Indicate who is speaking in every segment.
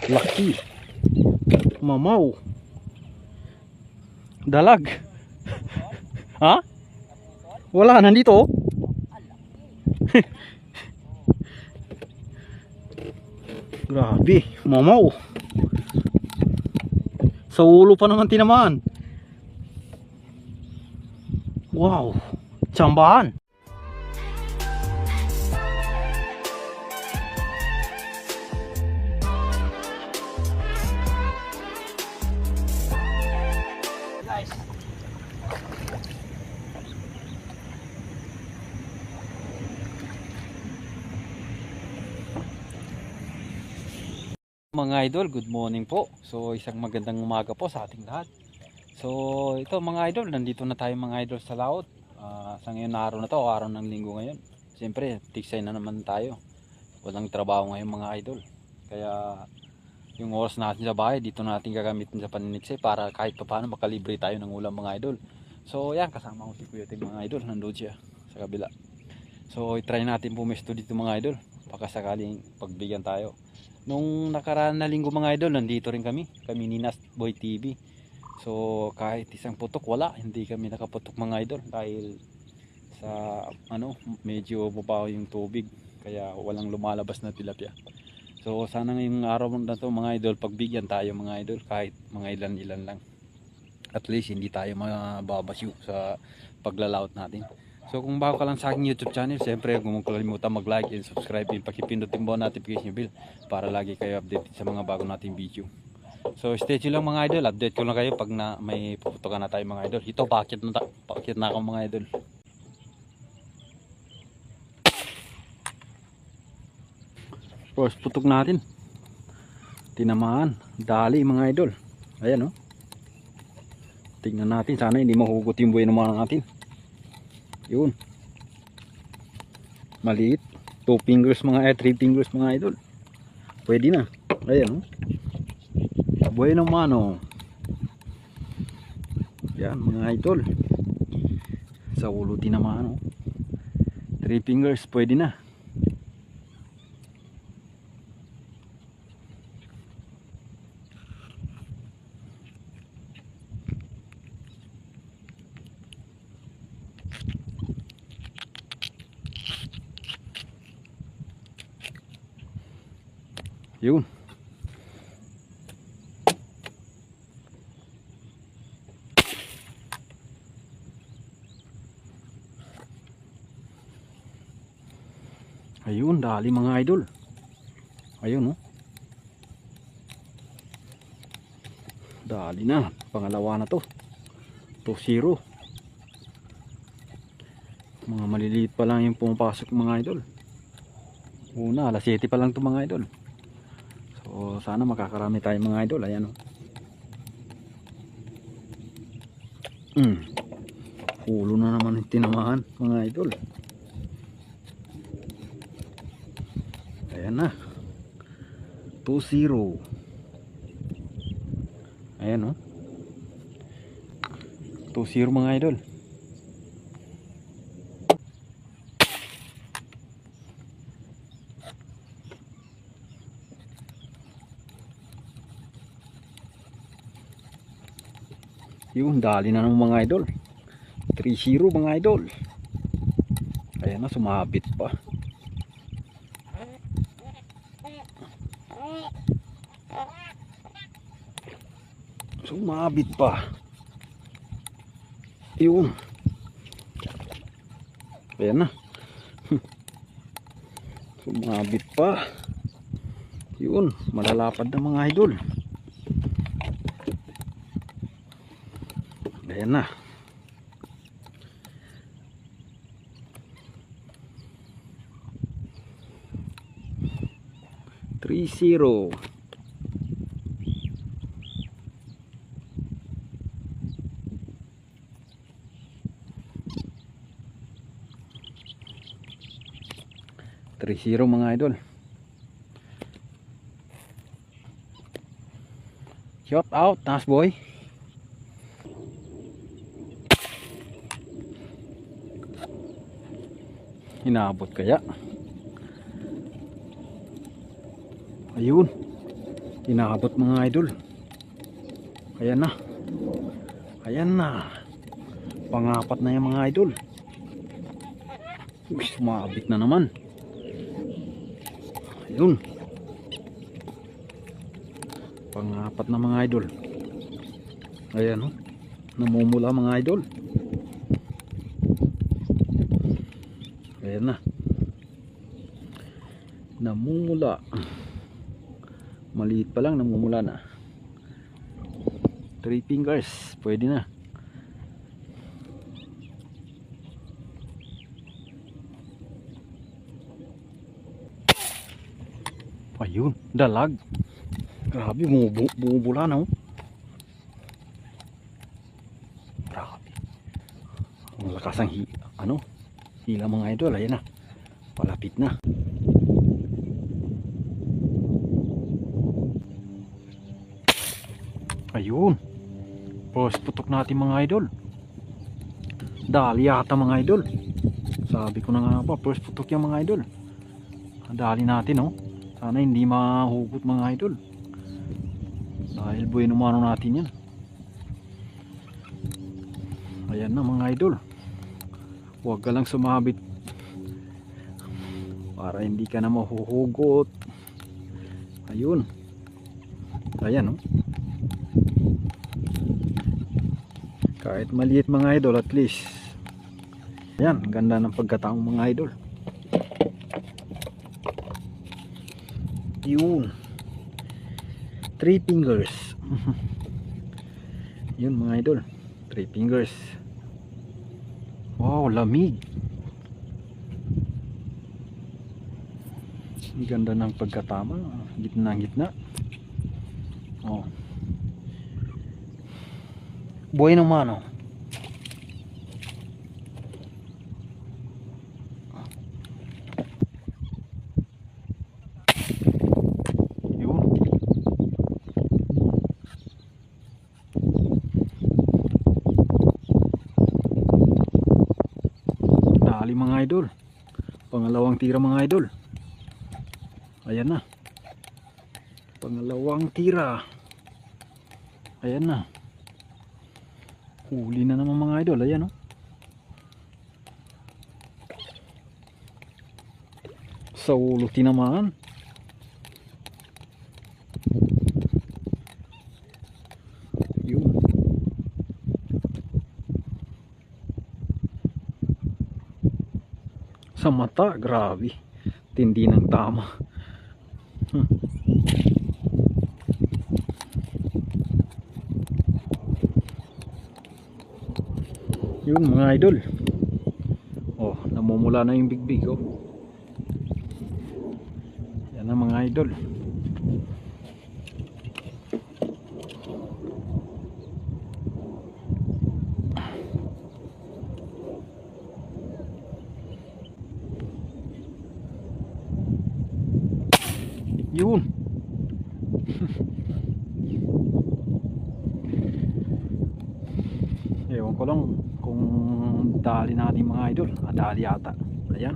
Speaker 1: Laki. Mamaw. Dalag. Ha? Wala, nandito oh. Grabe, mamaw. Sa ulo pa naman tinamaan. Wow, tsambahan.
Speaker 2: Guys,
Speaker 1: mga idol, good morning po. So isang magandang umaga po sa ating lahat. So ito mga idol, nandito na tayo mga idol sa laot. Sa ngayon na araw na to, araw ng linggo ngayon. Siyempre, tiksay na naman tayo. Walang trabaho ngayon mga idol. Kaya yung oras natin sa bahay, dito natin gagamitin sa paniniksay para kahit pa paano makalibre tayo ng ulam mga idol. So yan, kasama ko si Kuya Ting mga idol, nandun siya sa kabila. So i-try natin pumesto dito mga idol, baka sakaling pagbigyan tayo. Nung nakaraan na linggo mga idol, nandito rin kami ni Nas Boy TV. So kahit isang putok wala, hindi kami nakaputok mga idol dahil sa medyo mabaho yung tubig, kaya walang lumalabas na tilapia. So sana ngayong araw na to mga idol, pagbigyan tayo mga idol, kahit mga ilan lang. At least hindi tayo mababasyo sa paglalaot natin. So kung bago ka lang sa aking YouTube channel, siyempre huwag mong kalimutan mag-like and subscribe and pakipindot yung notification bell para lagi kayo updated sa mga bago nating video. So stay tuned lang mga idol, update ko lang kayo pag may puputukan na tayo mga idol. Ito, pakit na ako mga idol. First putok natin, tinamaan, dali mga idol. Ayan oh. Tingnan natin, sana hindi mahugot yung buhay naman natin. Yun, maliit, 2 fingers mga 3 fingers mga idol, pwede na. Ayan oh, buhay naman oh. Yan mga idol, sa ulo tinamaan oh. 3 fingers pwede na. Yun. Ayun, dali mga idol. Ayun oh. Dali na, pangalawa na to. 2-0. Mga maliliit pa lang yung pumapasok mga idol. Una, alas 7 pa lang to mga idol. So sana makakarami tayo mga idol. Ayan oh. Ulo na naman yung tinamaan mga idol. Ayan na, 2-0. Ayan oh, 2-0 mga idol. Yun, dali na ng mga idol. 3-0 mga idol. Ayan na, sumabit pa. Sumabit pa. Yun. Ayan na. Sumabit pa. Yun, malalapad na mga idol. Ayan na. Three-zero. Mga idol. Shout out, Nas Boy. Inaabot kaya? Ayun, Inaabot mga idol. Ayan na. Ayan na. Pangapat na yung mga idol. Uy, sumabit na naman. Ayun. Pangapat na mga idol. Ayan o. Namumula mga idol. Ayan na. Namumula. Maliit pa lang, namumula na. 3 fingers. Pwede na. Ayun, dalag. Grabe, bumubula na oh. Grabe. Ang lakas ang hila mga idol. Ayan na. Palapit na. Ayun. First putok natin mga idol. Dali yata mga idol. Sabi ko na nga ba, first putok yung mga idol. Dali natin oh. Sana hindi mahugot mga idol. Dahil buhay numano natin yan. Ayan na mga idol. Huwag ka lang sumabit. Para hindi ka na mahuhugot. Ayun. Ayan oh. Kahit maliit mga idol, at least. Ayan, ganda ng pagkataong mga idol. Yun. 3 fingers. Yun mga idol. 3 fingers. Wow, lamig. Ganda ng pagkatama. Gitna. Oh. Buhay ng mano. Dali mga idol. Pangalawang tira mga idol. Ayan na. Pangalawang tira. Ayan na. Huli na naman mga idol. Ayan o. Sa ulo tinamaan. Yun. Sa mata, grabe. Tindi ng tama. Yun mga idol. Oh, namumula na yung bigbig oh. Yan na mga idol. Yun. Ewan ko lang kung dali natin mga idol. Dali yata. Ayan.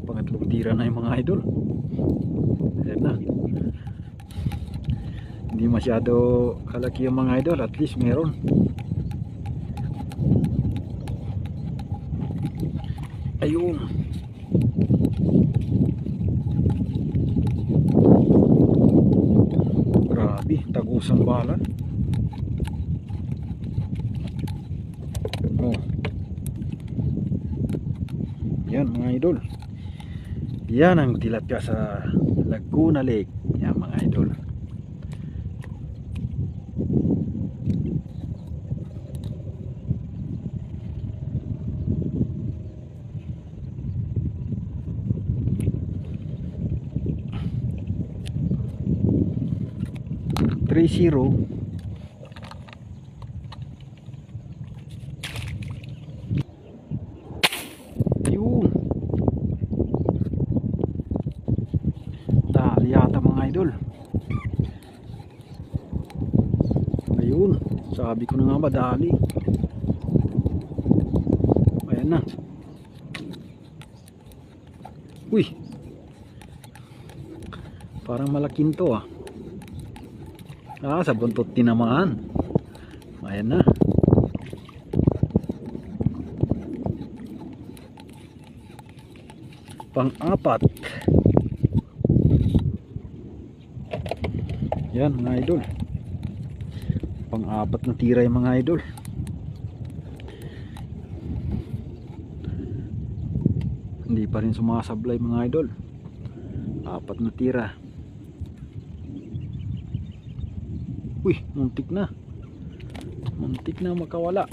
Speaker 1: Pangatlong tira na yung mga idol. Ayan na. Hindi masyado kalaki yung mga idol. At least meron. Ayun. Grabe. Tagusang bala. Oh. Yan mga idol. Yan ang tilapia sa Laguna Lake. Yan mga idol. $3-0. Yun. Dali yata mga idol. Ayun. Sabi ko na nga ba dali. Ayan na. Uy. Parang malaking to ah. Sa buntot tinamaan. Ayan na. Pang-apat. Yan mga idol. Pang-apat na tira yung mga idol. Hindi pa rin sumasablay mga idol. Apat na tira. Uy, muntik na. Muntik na makawala.